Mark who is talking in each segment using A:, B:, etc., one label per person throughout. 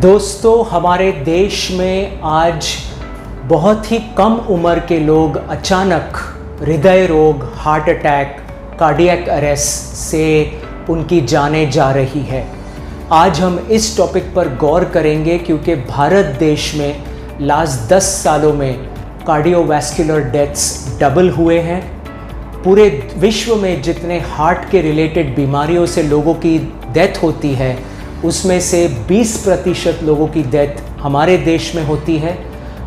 A: दोस्तों, हमारे देश में आज बहुत ही कम उम्र के लोग अचानक हृदय रोग, हार्ट अटैक, कार्डियक अरेस्ट से उनकी जानें जा रही है। आज हम इस टॉपिक पर गौर करेंगे क्योंकि भारत देश में लास्ट 10 सालों में कार्डियोवैस्कुलर डेथ्स डबल हुए हैं। पूरे विश्व में जितने हार्ट के रिलेटेड बीमारियों से लोगों की डेथ होती है उसमें से 20% लोगों की डेथ हमारे देश में होती है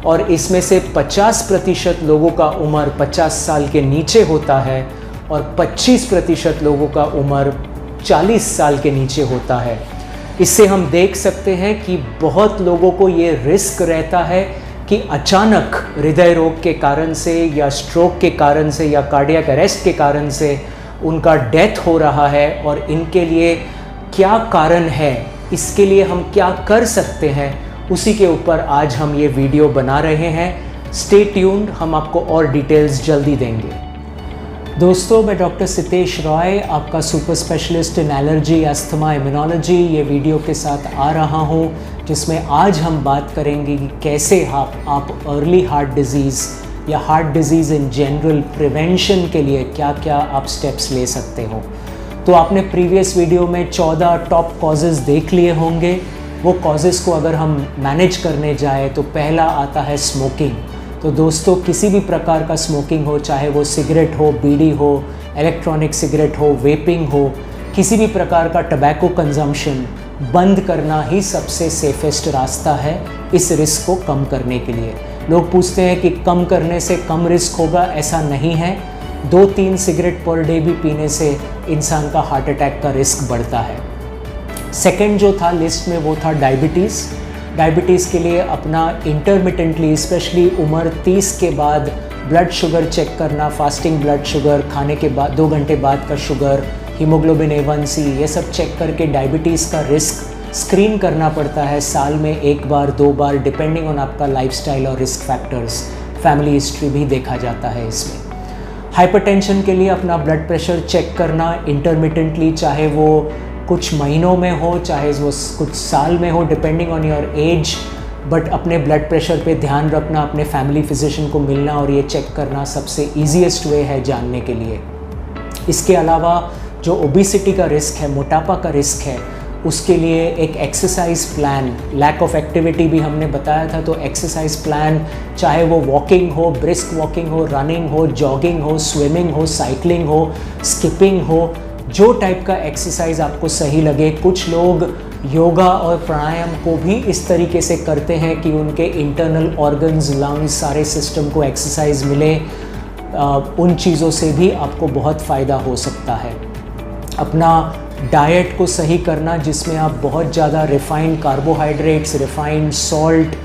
A: और इसमें से 50% लोगों का उम्र 50 साल के नीचे होता है और 25% लोगों का उम्र 40 साल के नीचे होता है। इससे हम देख सकते हैं कि बहुत लोगों को ये रिस्क रहता है कि अचानक हृदय रोग के कारण से या स्ट्रोक के कारण से या कार्डियक अरेस्ट के कारण से उनका डेथ हो रहा है और इनके लिए क्या कारण है, इसके लिए हम क्या कर सकते हैं, उसी के ऊपर आज हम ये वीडियो बना रहे हैं। स्टे ट्यून्ड, हम आपको और डिटेल्स जल्दी देंगे। दोस्तों, मैं डॉक्टर सितेश रॉय, आपका super specialist in allergy, asthma, immunology, ये वीडियो के साथ आ रहा हूँ जिसमें आज हम बात करेंगे कि कैसे आप अर्ली हार्ट डिज़ीज़ या heart disease in general prevention के लिए क्या क्या आप स्टेप्स ले सकते हो। तो आपने प्रीवियस वीडियो में 14 टॉप कॉजेज़ देख लिए होंगे। वो कॉजेज़ को अगर हम मैनेज करने जाए तो पहला आता है स्मोकिंग। तो दोस्तों, किसी भी प्रकार का स्मोकिंग हो, चाहे वो सिगरेट हो, बीड़ी हो, इलेक्ट्रॉनिक सिगरेट हो, वेपिंग हो, किसी भी प्रकार का टबैको कंजम्पशन बंद करना ही सबसे सेफेस्ट रास्ता है इस रिस्क को कम करने के लिए। लोग पूछते हैं कि कम करने से कम रिस्क होगा, ऐसा नहीं है। 2-3 सिगरेट पर डे भी पीने से इंसान का हार्ट अटैक का रिस्क बढ़ता है। सेकंड जो था लिस्ट में वो था डायबिटीज़। डायबिटीज़ के लिए अपना इंटरमिटेंटली, स्पेशली उम्र 30 के बाद ब्लड शुगर चेक करना, फास्टिंग ब्लड शुगर, खाने के बाद 2 घंटे बाद का शुगर, हीमोग्लोबिन A1C, ये सब चेक करके डायबिटीज़ का रिस्क स्क्रीन करना पड़ता है साल में 1 बार 2 बार, डिपेंडिंग ऑन आपका लाइफस्टाइल और रिस्क फैक्टर्स। फैमिली हिस्ट्री भी देखा जाता है इसमें। हाइपरटेंशन के लिए अपना ब्लड प्रेशर चेक करना इंटरमिटेंटली, चाहे वो कुछ महीनों में हो, चाहे वो कुछ साल में हो, depending on your age, but अपने ब्लड प्रेशर पे ध्यान रखना, अपने फैमिली फिजिशियन को मिलना और ये चेक करना सबसे ईजीएस्ट वे है जानने के लिए। इसके अलावा जो ओबेसिटी का रिस्क है, मोटापा का रिस्क है, उसके लिए एक exercise plan, lack of activity भी हमने बताया था, तो एक्सरसाइज प्लान, चाहे वो वॉकिंग हो, ब्रिस्क वॉकिंग हो, रनिंग हो, जॉगिंग हो, स्विमिंग हो, साइकिलिंग हो, स्किपिंग हो, जो टाइप का एक्सरसाइज आपको सही लगे। कुछ लोग योगा और प्राणायाम को भी इस तरीके से करते हैं कि उनके इंटरनल ऑर्गन्स, लंग्स, सारे सिस्टम को एक्सरसाइज मिले। उन चीज़ों से भी आपको बहुत फ़ायदा हो सकता है। अपना डाइट को सही करना, जिसमें आप बहुत ज़्यादा refined carbohydrates, refined salt,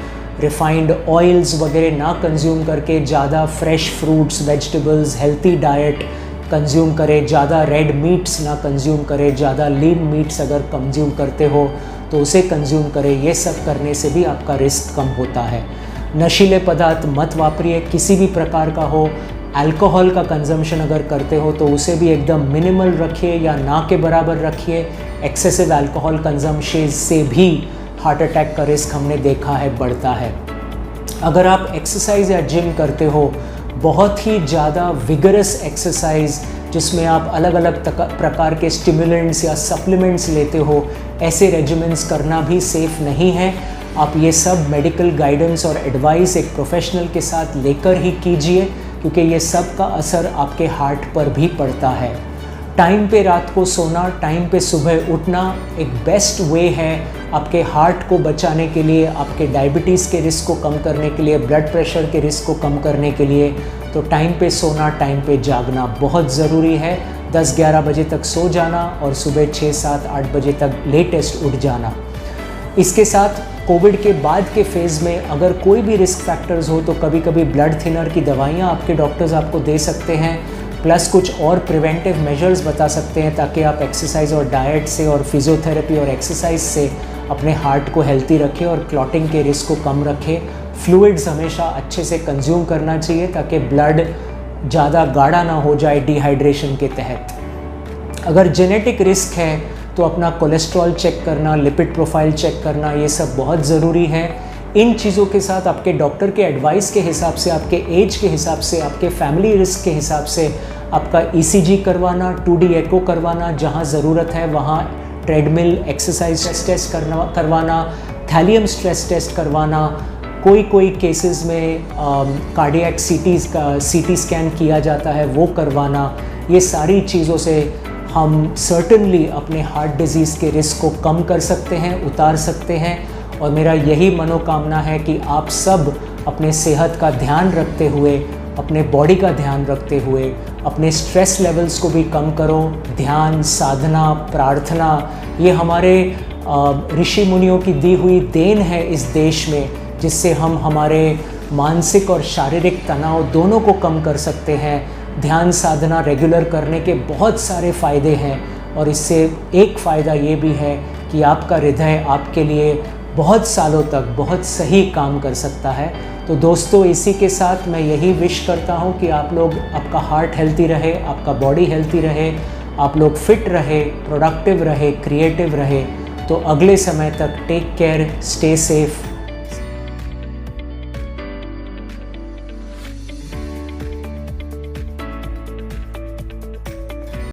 A: refined oils वगैरह ना कंज्यूम करके ज़्यादा fresh fruits, vegetables, healthy diet consume करें। ज़्यादा रेड मीट्स ना कंज्यूम करें, ज़्यादा लीन मीट्स अगर कंज्यूम करते हो तो उसे कंज्यूम करें। ये सब करने से भी आपका रिस्क कम होता है। नशीले पदार्थ मत वापरिए, किसी भी प्रकार का हो। अल्कोहल का कंजम्पशन अगर करते हो तो उसे भी एकदम मिनिमल रखिए या ना के बराबर रखिए। एक्सेसिव अल्कोहल कंजम्पशन से भी हार्ट अटैक का रिस्क हमने देखा है बढ़ता है। अगर आप एक्सरसाइज या जिम करते हो, बहुत ही ज़्यादा विगरस एक्सरसाइज जिसमें आप अलग अलग प्रकार के स्टिमुलेंट्स या सप्लीमेंट्स लेते हो, ऐसे रेजिमेंट्स करना भी सेफ़ नहीं है। आप ये सब मेडिकल गाइडेंस और एडवाइस एक प्रोफेशनल के साथ लेकर ही कीजिए, क्योंकि ये सब का असर आपके हार्ट पर भी पड़ता है। टाइम पे रात को सोना, टाइम पे सुबह उठना एक बेस्ट वे है आपके हार्ट को बचाने के लिए, आपके डायबिटीज़ के रिस्क को कम करने के लिए, ब्लड प्रेशर के रिस्क को कम करने के लिए। तो टाइम पे सोना, टाइम पे जागना बहुत ज़रूरी है। 10-11 बजे तक सो जाना और सुबह 6-7-8 बजे तक लेटेस्ट उठ जाना। इसके साथ कोविड के बाद के फेज़ में अगर कोई भी रिस्क फैक्टर्स हो तो कभी कभी ब्लड थिनर की दवाइयाँ आपके डॉक्टर्स आपको दे सकते हैं, प्लस कुछ और प्रिवेंटिव मेजर्स बता सकते हैं ताकि आप एक्सरसाइज और डाइट से और फिजियोथेरेपी और एक्सरसाइज से अपने हार्ट को हेल्थी रखें और क्लॉटिंग के रिस्क को कम रखें। फ्लूइड्स हमेशा अच्छे से कंज्यूम करना चाहिए ताकि ब्लड ज़्यादा गाढ़ा ना हो जाए डिहाइड्रेशन के तहत। अगर जेनेटिक रिस्क है तो अपना कोलेस्ट्रॉल चेक करना, लिपिड प्रोफाइल चेक करना, ये सब बहुत ज़रूरी है। इन चीज़ों के साथ आपके डॉक्टर के एडवाइस के हिसाब से, आपके एज के हिसाब से, आपके फैमिली रिस्क के हिसाब से आपका ECG करवाना, 2D एको करवाना, जहाँ ज़रूरत है वहाँ ट्रेडमिल एक्सरसाइज टेस्ट करवाना, थैलियम स्ट्रेस टेस्ट करवाना, कोई केसेस में कार्डियक CT स्कैन किया जाता है, वो करवाना। ये सारी चीज़ों से हम सर्टेनली अपने हार्ट डिजीज़ के रिस्क को कम कर सकते हैं, उतार सकते हैं। और मेरा यही मनोकामना है कि आप सब अपने सेहत का ध्यान रखते हुए, अपने बॉडी का ध्यान रखते हुए, अपने स्ट्रेस लेवल्स को भी कम करो। ध्यान, साधना, प्रार्थना, ये हमारे ऋषि मुनियों की दी हुई देन है इस देश में, जिससे हम हमारे मानसिक और शारीरिक तनाव दोनों को कम कर सकते हैं। ध्यान साधना रेगुलर करने के बहुत सारे फ़ायदे हैं और इससे एक फ़ायदा ये भी है कि आपका हृदय आपके लिए बहुत सालों तक बहुत सही काम कर सकता है। तो दोस्तों, इसी के साथ मैं यही विश करता हूँ कि आप लोग, आपका हार्ट हेल्थी रहे, आपका बॉडी हेल्थी रहे, आप लोग फिट रहे, प्रोडक्टिव रहे, क्रिएटिव रहे। तो अगले समय तक टेक केयर, स्टे सेफ,